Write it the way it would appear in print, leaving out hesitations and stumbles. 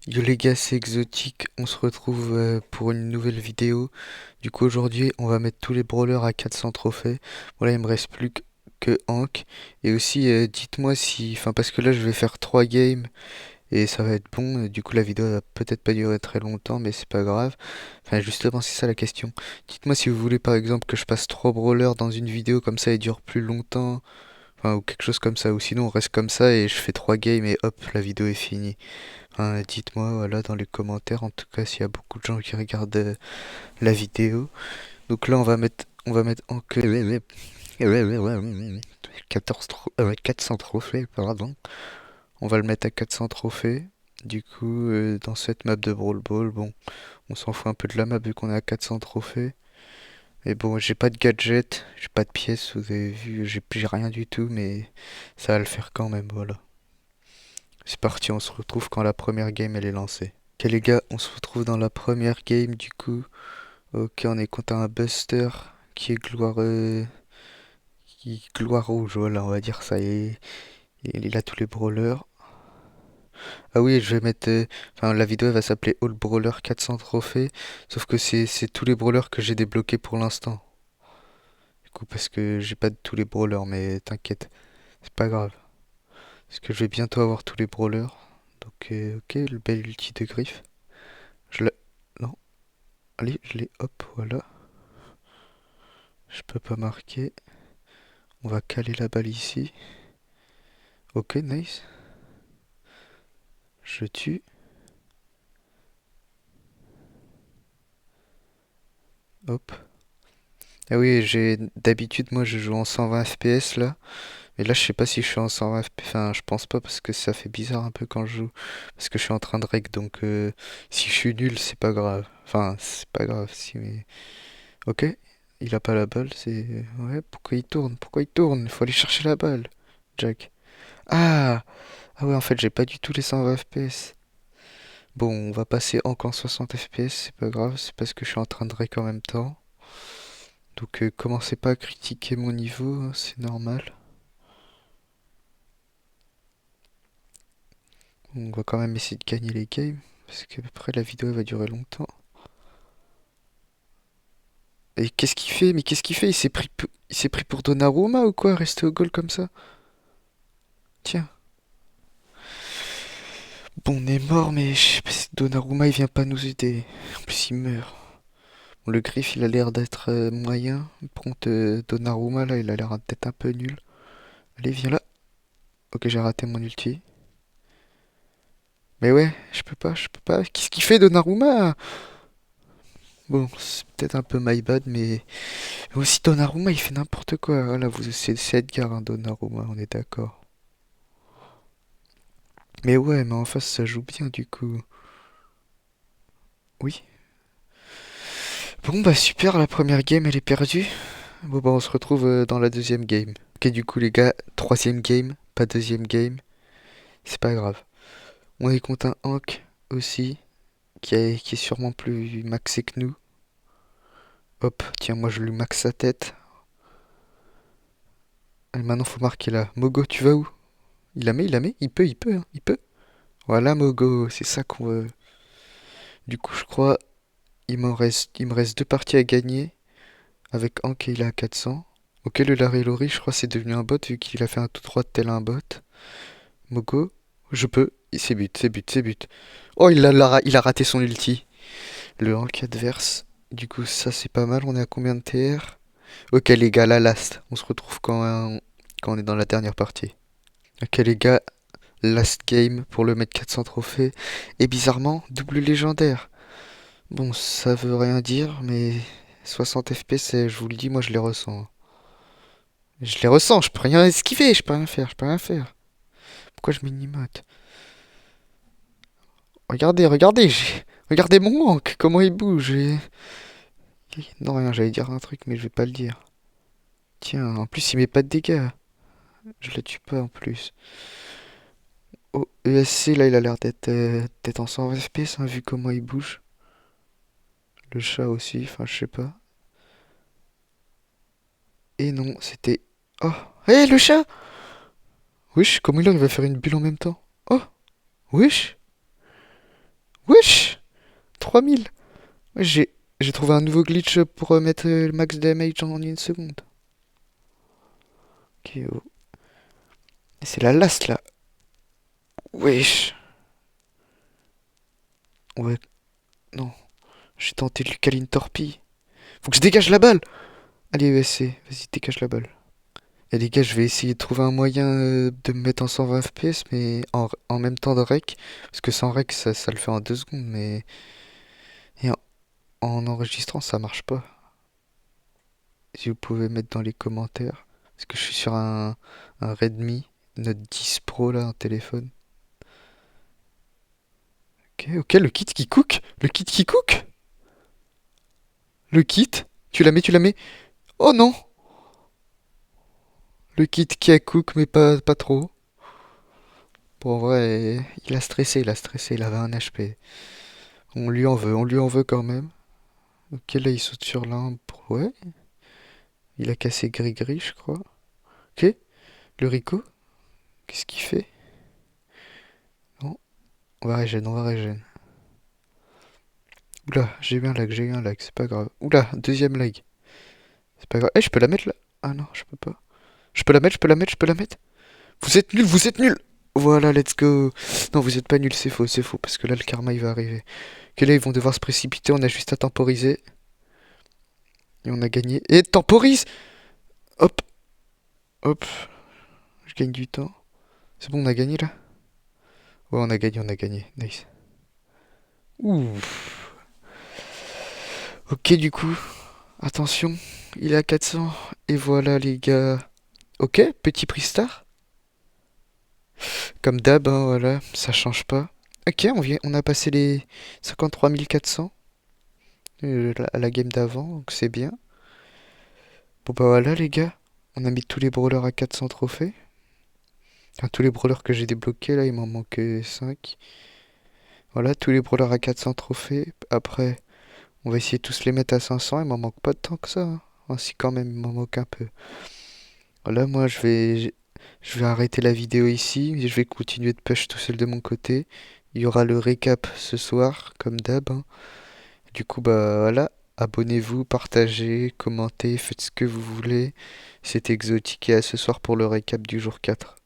Yo les gars, c'est Exotique, on se retrouve pour une nouvelle vidéo. Du coup aujourd'hui on va mettre tous les brawlers à 400 trophées. Voilà, il me reste plus que Hank. Et aussi dites-moi si... Enfin parce que là je vais faire 3 games et ça va être bon. Du coup la vidéo va peut-être pas durer très longtemps mais c'est pas grave. Enfin justement c'est ça la question. Dites-moi si vous voulez par exemple que je passe 3 brawlers dans une vidéo comme ça et dure plus longtemps. Enfin ou quelque chose comme ça. Ou sinon on reste comme ça et je fais 3 games et hop la vidéo est finie. Dites-moi voilà dans les commentaires en tout cas s'il y a beaucoup de gens qui regardent la vidéo. Donc là on va mettre en que 400 trophées pardon. On va le mettre à 400 trophées. Du coup dans cette map de Brawl Ball, bon, on s'en fout un peu de la map vu qu'on est à 400 trophées. Et bon, j'ai pas de gadget, j'ai pas de pièces, vous avez vu, j'ai rien du tout mais ça va le faire quand même, voilà. C'est parti, on se retrouve quand la première game elle est lancée. Ok les gars, on se retrouve dans la première game du coup. Ok, on est contre un Buster qui est gloire rouge, voilà, on va dire ça. Et il a tous les brawlers. Ah oui, je vais mettre. Enfin, la vidéo elle va s'appeler All Brawler 400 trophées. Sauf que c'est tous les brawlers que j'ai débloqués pour l'instant. Du coup, parce que j'ai pas de tous les brawlers, mais t'inquiète, c'est pas grave. Parce que je vais bientôt avoir tous les brawlers. Donc, ok, le bel ulti de griffe. Je l'ai. Non, allez, je l'ai, hop, voilà. Je peux pas marquer. On va caler la balle ici. Ok, nice. Je tue. Hop. Ah oui, j'ai d'habitude moi je joue en 120 FPS là. Mais là je sais pas si je suis en 120 FPS. Enfin, je pense pas parce que ça fait bizarre un peu quand je joue. Parce que je suis en train de rec. Donc si je suis nul, c'est pas grave. Enfin, c'est pas grave si mais. Ok. Il a pas la balle, c'est. Ouais, pourquoi il tourne? Pourquoi il tourne? Il faut aller chercher la balle. Jack. Ah! Ah ouais, en fait, j'ai pas du tout les 120 FPS. Bon, on va passer encore en 60 FPS, c'est pas grave, c'est parce que je suis en train de rec en même temps. Donc commencez pas à critiquer mon niveau, hein, c'est normal. On va quand même essayer de gagner les games, parce que après la vidéo elle va durer longtemps. Et qu'est-ce qu'il fait? Mais qu'est-ce qu'il fait? Il s'est pris pour Donnarumma ou quoi? Rester au goal comme ça? Tiens. Bon, on est mort, mais je sais pas si Donnarumma il vient pas nous aider. En plus, il meurt. Bon, le Griff il a l'air d'être moyen. Contre Donnarumma là, il a l'air d'être un peu nul. Allez, viens là. Ok, j'ai raté mon ulti. Mais ouais, je peux pas. Qu'est-ce qu'il fait Donnarumma? Bon, c'est peut-être un peu my bad, mais aussi Donnarumma, il fait n'importe quoi. Voilà, c'est Edgar, hein, Donnarumma, on est d'accord. Mais ouais, mais en face, ça joue bien, du coup. Oui. Bon, bah super, la première game, elle est perdue. Bon, bah on se retrouve dans la deuxième game. Ok, du coup, les gars, troisième game, pas deuxième game. C'est pas grave. On est contre un Hank aussi, qui est sûrement plus maxé que nous. Hop, tiens, moi je lui max sa tête. Allez, maintenant, faut marquer là. Mogo, tu vas où? Il la met, hein, il peut. Voilà, Mogo, c'est ça qu'on veut. Du coup, je crois, il me reste deux parties à gagner. Avec Hank, il est à 400. Ok, le Larry Lori, je crois, c'est devenu un bot vu qu'il a fait un tout droit tel un bot. Mogo, je peux. C'est but, c'est but, c'est but. Oh, il a raté son ulti. Le Hank adverse. Du coup, ça, c'est pas mal. On est à combien de TR? Ok, les gars, la last. On se retrouve quand on est dans la dernière partie. Ok, les gars, last game pour le mettre 400 trophées. Et bizarrement, double légendaire. Bon, ça veut rien dire, mais 60 FPS, je vous le dis, moi je les ressens. Je les ressens, je peux rien esquiver, je peux rien faire, je peux rien faire. Pourquoi je m'inimote? Regardez, regardez, regardez mon manque, comment il bouge. Non, rien, j'allais dire un truc, mais je vais pas le dire. Tiens, en plus il met pas de dégâts. Je le tue pas en plus. Oh, ESC, là, il a l'air d'être en 120 FPS, hein, vu comment il bouge. Le chat aussi, enfin, je sais pas. Et non, c'était... Oh, hé, le chat! Wesh, comment il arrive à faire une bulle en même temps? Oh, wesh! 3000. Ouais, j'ai trouvé un nouveau glitch pour mettre le max damage en une seconde. Ok, oh. C'est la last là. Wesh. Ouais, non. J'ai tenté de lui caler une torpille. Faut que je dégage la balle. Allez, ESC, vas-y, dégage la balle. Et les gars, je vais essayer de trouver un moyen de me mettre en 120 FPS, mais en même temps de rec. Parce que sans rec, ça le fait en 2 secondes, mais. Et en enregistrant, ça marche pas. Si vous pouvez mettre dans les commentaires. Parce que je suis sur un Redmi Note 10 Pro là, un téléphone. Ok, ok, le kit qui cook. Le kit qui cook. Le kit. Tu la mets. Oh non. Le kit qui a cook, mais pas trop. Bon, en vrai, il a stressé, il avait un HP. On lui en veut quand même. Ok, là, il saute sur l'arbre. Ouais, il a cassé Gris-Gris, je crois. Ok, le Rico, qu'est-ce qu'il fait? Bon, on va régène. Oula, j'ai eu un lag, c'est pas grave. Oula, deuxième lag. C'est pas grave. Eh, je peux la mettre là? Ah non, je peux pas. Je peux la mettre, je peux la mettre, je peux la mettre. Vous êtes nuls, vous êtes nuls! Voilà, let's go. Non, vous êtes pas nuls, c'est faux, parce que là, le karma, il va arriver. Ok, là, ils vont devoir se précipiter, on a juste à temporiser. Et on a gagné. Et temporise! Hop, hop, je gagne du temps. C'est bon, on a gagné là? Ouais, on a gagné. Nice. Ouh. Ok, du coup, attention, il est à 400. Et voilà, les gars. Ok, petit prix star. Comme d'hab, hein, voilà, ça change pas. Ok, on a passé les 53 400 à la game d'avant, donc c'est bien. Bon bah voilà, les gars, on a mis tous les brawlers à 400 trophées. Enfin, tous les brawlers que j'ai débloqués, là, il m'en manque 5. Voilà, tous les brawlers à 400 trophées. Après, on va essayer de tous les mettre à 500. Il m'en manque pas tant que ça, hein. Ah, si, quand même, il m'en manque un peu. Voilà, moi, je vais arrêter la vidéo ici. Je vais continuer de push tout seul de mon côté. Il y aura le récap ce soir, comme d'hab, hein. Du coup, bah voilà. Abonnez-vous, partagez, commentez, faites ce que vous voulez. C'est exotique et à ce soir pour le récap du jour 4.